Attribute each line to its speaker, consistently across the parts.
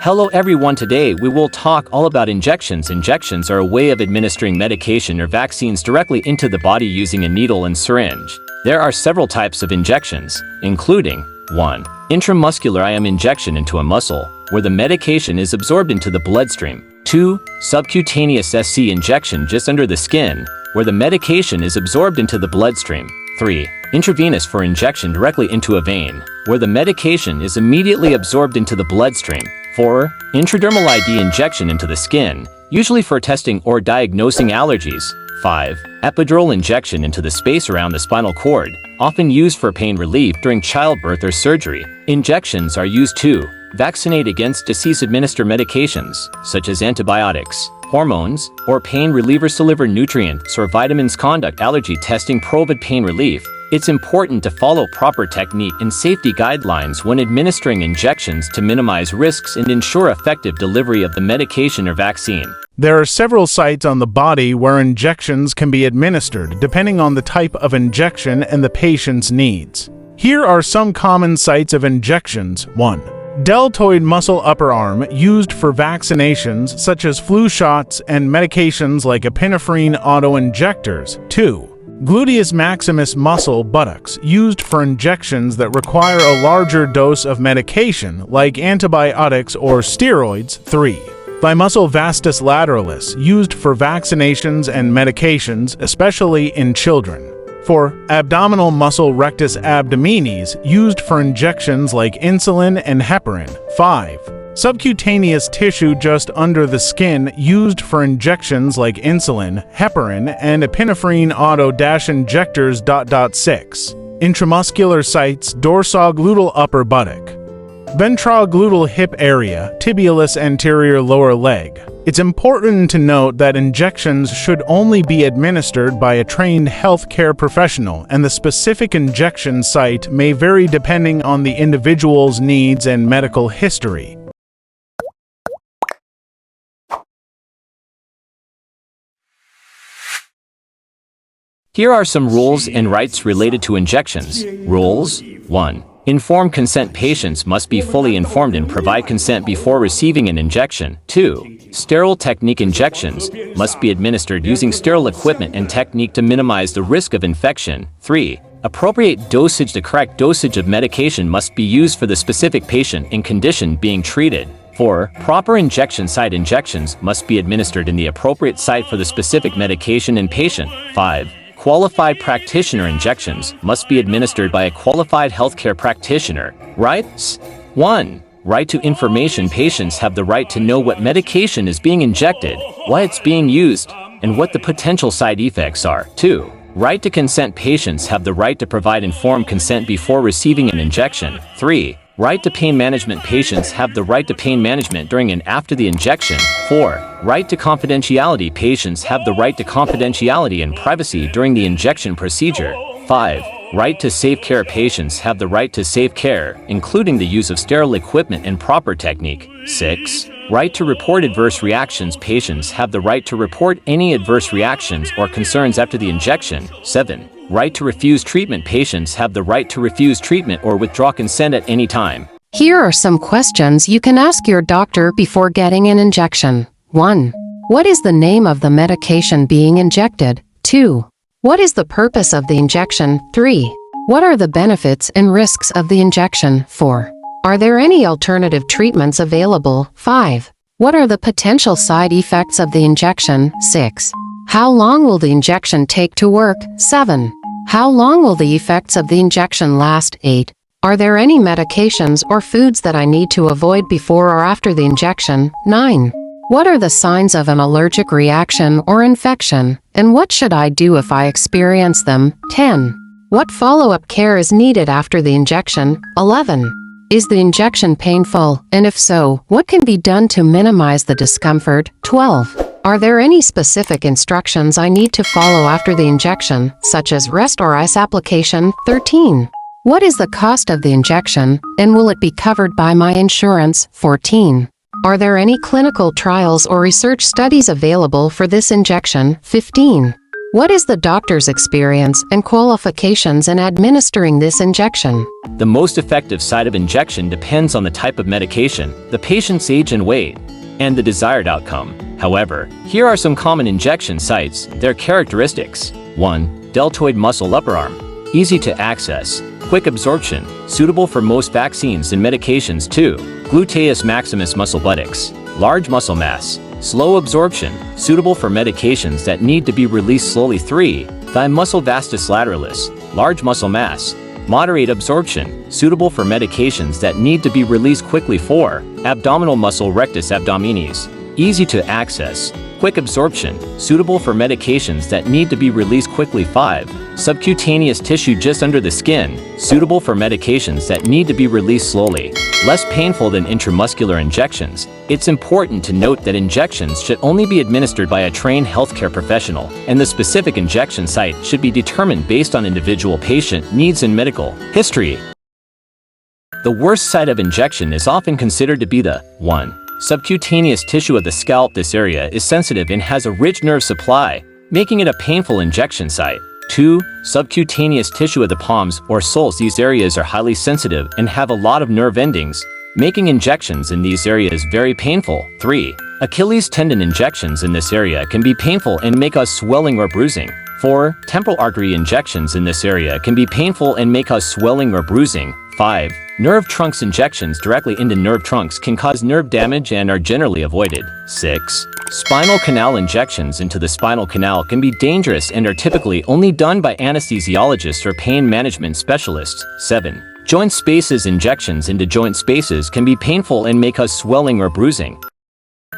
Speaker 1: Hello everyone, today we will talk all about injections. Injections are a way of administering medication or vaccines directly into the body using a needle and syringe. There are several types of injections, including 1. Intramuscular IM injection into a muscle, where the medication is absorbed into the bloodstream. 2. Subcutaneous SC injection just under the skin, where the medication is absorbed into the bloodstream. 3. Intravenous for injection directly into a vein, where the medication is immediately absorbed into the bloodstream. 4. Intradermal ID injection into the skin, usually for testing or diagnosing allergies. 5. Epidural injection into the space around the spinal cord, often used for pain relief during childbirth or surgery. Injections are used to vaccinate against disease-administer medications, such as antibiotics, hormones, or pain relievers, deliver nutrients or vitamins, conduct allergy testing, provide pain relief. It's important to follow proper technique and safety guidelines when administering injections to minimize risks and ensure effective delivery of the medication or vaccine.
Speaker 2: There are several sites on the body where injections can be administered, depending on the type of injection and the patient's needs. Here are some common sites of injections. 1. Deltoid muscle upper arm, used for vaccinations such as flu shots and medications like epinephrine auto-injectors. 2. Gluteus maximus muscle buttocks, used for injections that require a larger dose of medication like antibiotics or steroids. 3. Thimuscle vastus lateralis, used for vaccinations and medications, especially in children. 4. Abdominal muscle rectus abdominis, used for injections like insulin and heparin. 5. Subcutaneous tissue just under the skin, used for injections like insulin, heparin, and epinephrine auto-injectors. 6. Intramuscular sites, dorsogluteal upper buttock, ventrogluteal hip area, tibialis anterior lower leg. It's important to note that injections should only be administered by a trained healthcare professional, and the specific injection site may vary depending on the individual's needs and medical history.
Speaker 1: Here are some rules and rights related to injections. Rules 1. Informed consent. Patients must be fully informed and provide consent before receiving an injection. 2. Sterile technique. Injections must be administered using sterile equipment and technique to minimize the risk of infection. 3. Appropriate dosage. The correct dosage of medication must be used for the specific patient and condition being treated. 4. Proper injection site. Injections must be administered in the appropriate site for the specific medication and patient. 5. Qualified practitioner. Injections must be administered by a qualified healthcare practitioner. Rights 1. Right to information. Patients have the right to know what medication is being injected, why it's being used, and what the potential side effects are. 2. Right to consent. Patients have the right to provide informed consent before receiving an injection. 3. Right to pain management. Patients have the right to pain management during and after the injection. 4. Right to confidentiality. Patients have the right to confidentiality and privacy during the injection procedure. 5. Right to safe care. Patients have the right to safe care, including the use of sterile equipment and proper technique. 6. Right to report adverse reactions. Patients have the right to report any adverse reactions or concerns after the injection. 7. Right to refuse treatment. Patients have the right to refuse treatment or withdraw consent at any time.
Speaker 3: Here are some questions you can ask your doctor before getting an injection. 1. What is the name of the medication being injected? 2. What is the purpose of the injection? 3. What are the benefits and risks of the injection? 4. Are there any alternative treatments available? 5. What are the potential side effects of the injection? 6. How long will the injection take to work? 7. How long will the effects of the injection last? 8. Are there any medications or foods that I need to avoid before or after the injection? 9. What are the signs of an allergic reaction or infection, and what should I do if I experience them? 10. What follow-up care is needed after the injection? 11. Is the injection painful, and if so, what can be done to minimize the discomfort? 12. Are there any specific instructions I need to follow after the injection, such as rest or ice application? 13. What is the cost of the injection, and will it be covered by my insurance? 14. Are there any clinical trials or research studies available for this injection? 15. What is the doctor's experience and qualifications in administering this injection?
Speaker 1: The most effective site of injection depends on the type of medication, the patient's age and weight, and the desired outcome. However, here are some common injection sites, their characteristics. 1. Deltoid muscle upper arm. Easy to access. Quick absorption. Suitable for most vaccines and medications. 2. Gluteus maximus muscle buttocks. Large muscle mass. Slow absorption. Suitable for medications that need to be released slowly. 3. Thigh muscle vastus lateralis. Large muscle mass. Moderate absorption. Suitable for medications that need to be released quickly. 4. Abdominal muscle rectus abdominis. Easy to access. Quick absorption. Suitable for medications that need to be released quickly. 5. Subcutaneous tissue just under the skin. Suitable for medications that need to be released slowly. Less painful than intramuscular injections. It's important to note that injections should only be administered by a trained healthcare professional, and the specific injection site should be determined based on individual patient needs and medical history. The worst site of injection is often considered to be the 1. Subcutaneous tissue of the scalp. This area is sensitive and has a rich nerve supply, making it a painful injection site. 2. Subcutaneous tissue of the palms or soles. These areas are highly sensitive and have a lot of nerve endings, making injections in these areas very painful. 3. Achilles tendon. Injections in this area can be painful and make us swelling or bruising. 4. Temporal artery. Injections in this area can be painful and make us swelling or bruising. 5. Nerve trunks. Injections directly into nerve trunks can cause nerve damage and are generally avoided. 6. Spinal canal. Injections into the spinal canal can be dangerous and are typically only done by anesthesiologists or pain management specialists. 7. Joint spaces. Injections into joint spaces can be painful and make us swelling or bruising.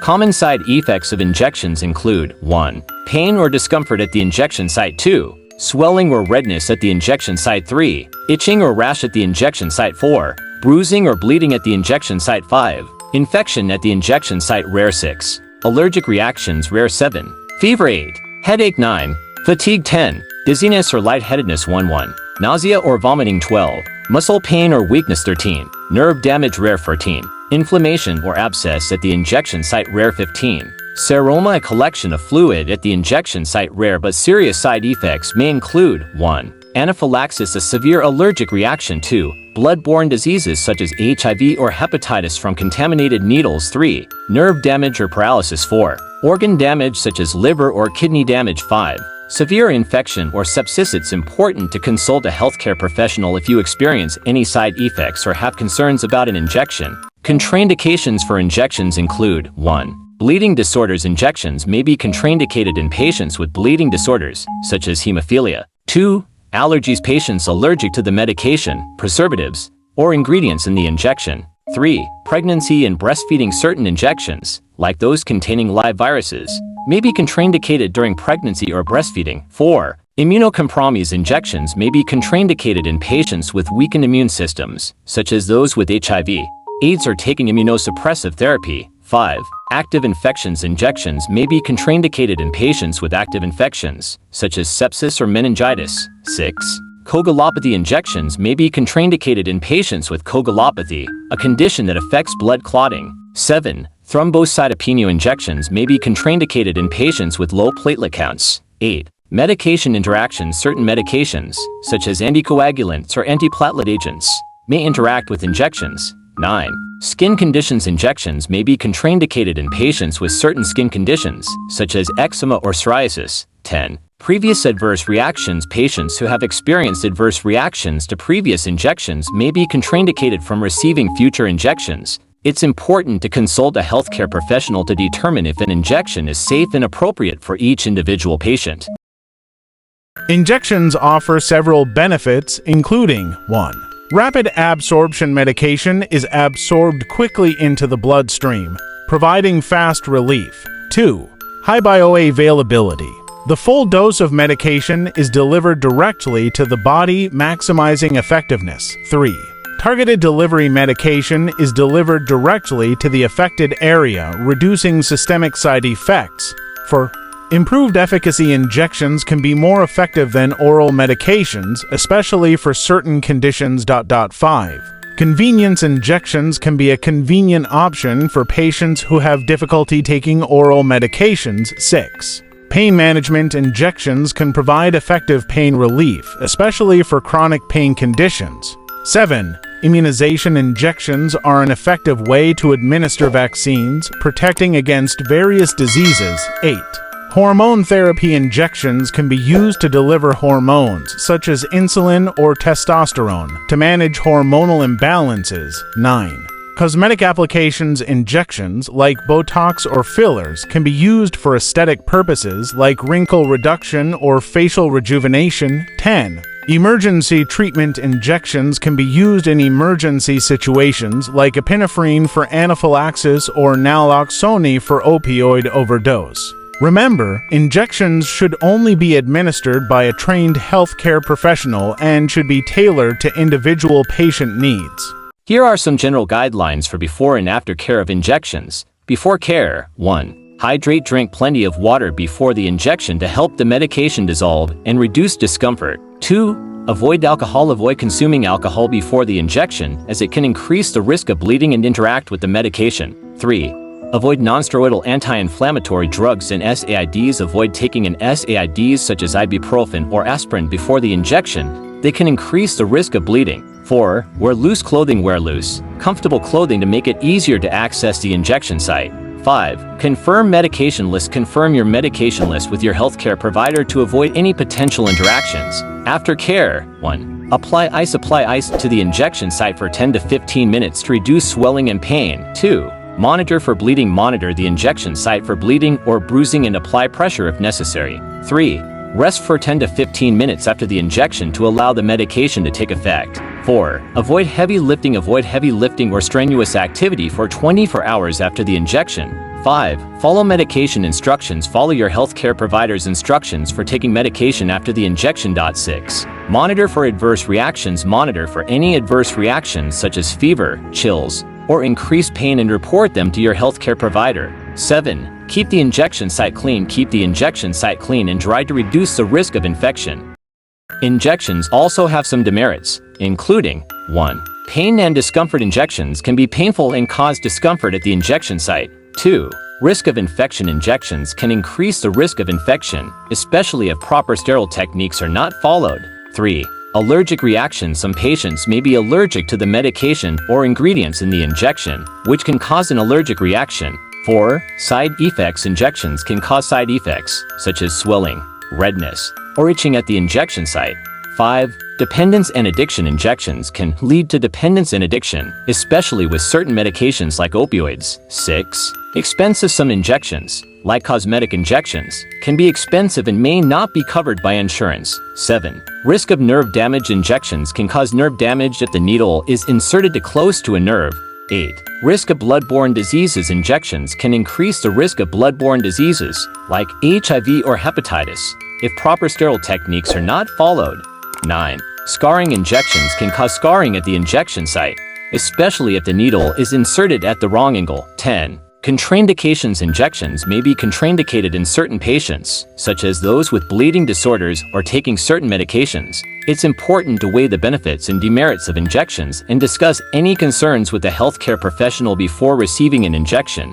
Speaker 1: Common side effects of injections include 1. Pain or discomfort at the injection site. 2. Swelling or redness at the injection site. 3. Itching or rash at the injection site. 4. Bruising or bleeding at the injection site. 5. Infection at the injection site. Rare. 6. Allergic reactions. Rare. 7. Fever. 8. Headache. 9. Fatigue. 10. Dizziness or lightheadedness. 1. Nausea or vomiting. 12. Muscle pain or weakness. 13. Nerve damage. Rare. 14. Inflammation or abscess at the injection site. Rare. 15. Seroma, a collection of fluid at the injection site. Rare but serious side effects may include 1. Anaphylaxis, a severe allergic reaction. 2. Blood-borne diseases such as HIV or hepatitis from contaminated needles. 3. Nerve damage or paralysis. 4. Organ damage such as liver or kidney damage. 5. Severe infection or sepsis. It's important to consult a healthcare professional if you experience any side effects or have concerns about an injection. Contraindications for injections include 1. Bleeding disorders. Injections may be contraindicated in patients with bleeding disorders, such as hemophilia. 2. Allergies. Patients allergic to the medication, preservatives, or ingredients in the injection. 3. Pregnancy and breastfeeding. Certain injections, like those containing live viruses, may be contraindicated during pregnancy or breastfeeding. 4. Immunocompromised. Injections may be contraindicated in patients with weakened immune systems, such as those with HIV, AIDS, or taking immunosuppressive therapy. 5. Active infections. Injections may be contraindicated in patients with active infections, such as sepsis or meningitis. 6. Coagulopathy. Injections may be contraindicated in patients with coagulopathy, a condition that affects blood clotting. 7. Thrombocytopenia. Injections may be contraindicated in patients with low platelet counts. 8. Medication interactions. Certain medications, such as anticoagulants or antiplatelet agents, may interact with injections. 9. Skin conditions. Injections may be contraindicated in patients with certain skin conditions, such as eczema or psoriasis. 10. Previous adverse reactions. Patients who have experienced adverse reactions to previous injections may be contraindicated from receiving future injections. It's important to consult a healthcare professional to determine if an injection is safe and appropriate for each individual patient.
Speaker 2: Injections offer several benefits, including 1. Rapid absorption. Medication is absorbed quickly into the bloodstream, providing fast relief. 2. High bioavailability. The full dose of medication is delivered directly to the body, maximizing effectiveness. 3. Targeted delivery. Medication is delivered directly to the affected area, reducing systemic side effects. For improved efficacy, injections can be more effective than oral medications, especially for certain conditions. 5. Convenience. Injections can be a convenient option for patients who have difficulty taking oral medications. 6. Pain management injections can provide effective pain relief, especially for chronic pain conditions. 7. Immunization injections are an effective way to administer vaccines, protecting against various diseases. 8. Hormone therapy injections can be used to deliver hormones, such as insulin or testosterone, to manage hormonal imbalances. 9. Cosmetic applications injections, like Botox or fillers, can be used for aesthetic purposes like wrinkle reduction or facial rejuvenation. 10. Emergency treatment injections can be used in emergency situations like epinephrine for anaphylaxis or naloxone for opioid overdose. Remember, injections should only be administered by a trained healthcare professional and should be tailored to individual patient needs.
Speaker 1: Here are some general guidelines for before and after care of injections. Before care: 1. Hydrate. Drink plenty of water before the injection to help the medication dissolve and reduce discomfort. 2. Avoid alcohol. Avoid consuming alcohol before the injection, as it can increase the risk of bleeding and interact with the medication. 3. Avoid nonsteroidal anti-inflammatory drugs and SAIDs. Avoid taking an SAIDs such as ibuprofen or aspirin before the injection. They can increase the risk of bleeding. 4. Wear loose clothing. Wear loose, comfortable clothing to make it easier to access the injection site. 5. Confirm medication list. Confirm your medication list with your healthcare provider to avoid any potential interactions. After care: 1. Apply ice. Apply ice to the injection site for 10 to 15 minutes to reduce swelling and pain. 2. Monitor for bleeding. Monitor the injection site for bleeding or bruising and apply pressure if necessary. 3. Rest for 10 to 15 minutes after the injection to allow the medication to take effect. 4. Avoid heavy lifting. Avoid heavy lifting or strenuous activity for 24 hours after the injection. 5. Follow medication instructions. Follow your healthcare provider's instructions for taking medication after the injection. 6. Monitor for adverse reactions. Monitor for any adverse reactions such as fever, chills, or increased pain and report them to your healthcare provider. 7. Keep the injection site clean. Keep the injection site clean and dry to reduce the risk of infection. Injections also have some demerits, including: 1. Pain and discomfort. Injections can be painful and cause discomfort at the injection site. 2. Risk of infection. Injections can increase the risk of infection, especially if proper sterile techniques are not followed. 3. Allergic reactions. Some patients may be allergic to the medication or ingredients in the injection, which can cause an allergic reaction. 4. Side effects. Injections can cause side effects, such as swelling, redness, or itching at the injection site. 5. Dependence and addiction. Injections can lead to dependence and addiction, especially with certain medications like opioids. 6. Expenses. Some injections, like cosmetic injections, can be expensive and may not be covered by insurance. 7. Risk of nerve damage. Injections can cause nerve damage if the needle is inserted too close to a nerve. 8. Risk of blood-borne diseases. Injections can increase the risk of blood-borne diseases, like HIV or hepatitis, if proper sterile techniques are not followed. 9. Scarring. Injections can cause scarring at the injection site, especially if the needle is inserted at the wrong angle. 10. Contraindications. Injections may be contraindicated in certain patients, such as those with bleeding disorders or taking certain medications. It's important to weigh the benefits and demerits of injections and discuss any concerns with a healthcare professional before receiving an injection.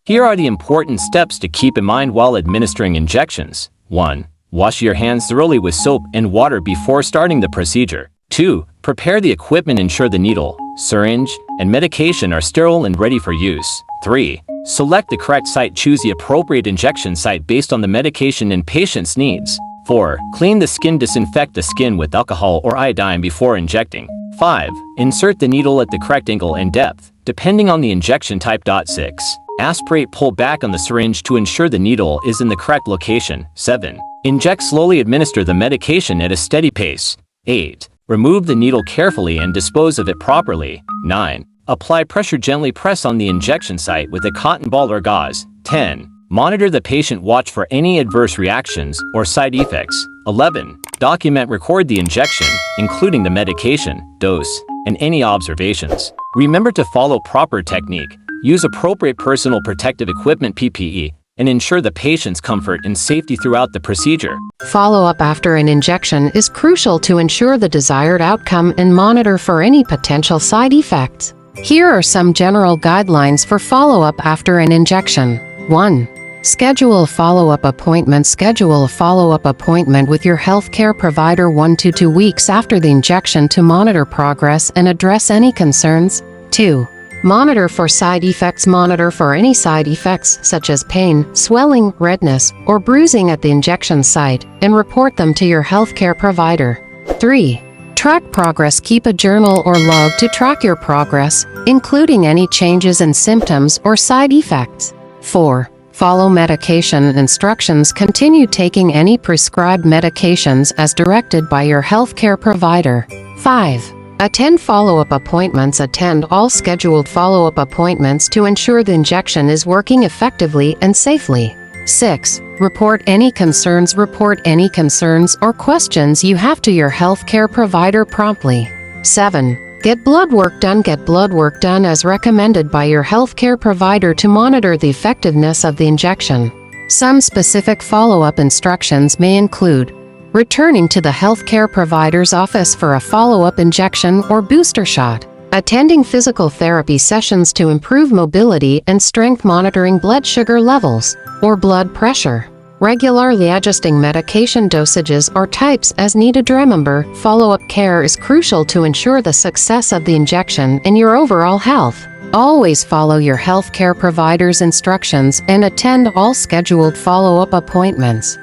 Speaker 1: Here are the important steps to keep in mind while administering injections. 1. Wash your hands thoroughly with soap and water before starting the procedure. 2. Prepare the equipment. Ensure the needle, syringe, and medication are sterile and ready for use. 3. Select the correct site. Choose the appropriate injection site based on the medication and patient's needs. 4. Clean the skin. Disinfect the skin with alcohol or iodine before injecting. 5. Insert the needle at the correct angle and depth, depending on the injection type. 6. Aspirate. Pull back on the syringe to ensure the needle is in the correct location. 7. Inject slowly. Administer the medication at a steady pace. 8. Remove the needle carefully and dispose of it properly. 9. Apply pressure. Gently press on the injection site with a cotton ball or gauze. 10. Monitor the patient. Watch for any adverse reactions or side effects. 11. Document. Record the injection, including the medication, dose, and any observations. Remember to follow proper technique, use appropriate personal protective equipment (PPE), and ensure the patient's comfort and safety throughout the procedure.
Speaker 3: Follow-up after an injection is crucial to ensure the desired outcome and monitor for any potential side effects. Here are some general guidelines for follow-up after an injection. 1. Schedule a follow-up appointment. Schedule a follow-up appointment with your healthcare provider 1 to 2 weeks after the injection to monitor progress and address any concerns. 2. Monitor for side effects. Monitor for any side effects such as pain, swelling, redness, or bruising at the injection site and report them to your healthcare provider. 3. Track progress. Keep a journal or log to track your progress, including any changes in symptoms or side effects. 4. Follow medication instructions. Continue taking any prescribed medications as directed by your healthcare provider. 5. Attend follow-up appointments. Attend all scheduled follow-up appointments to ensure the injection is working effectively and safely. 6. Report any concerns. Report any concerns or questions you have to your healthcare provider promptly. 7. Get blood work done. Get blood work done as recommended by your healthcare provider to monitor the effectiveness of the injection. Some specific follow-up instructions may include returning to the healthcare provider's office for a follow-up injection or booster shot, attending physical therapy sessions to improve mobility and strength, monitoring blood sugar levels or blood pressure, regularly adjusting medication dosages or types as needed. Remember, follow-up care is crucial to ensure the success of the injection and your overall health. Always follow your healthcare provider's instructions and attend all scheduled follow-up appointments.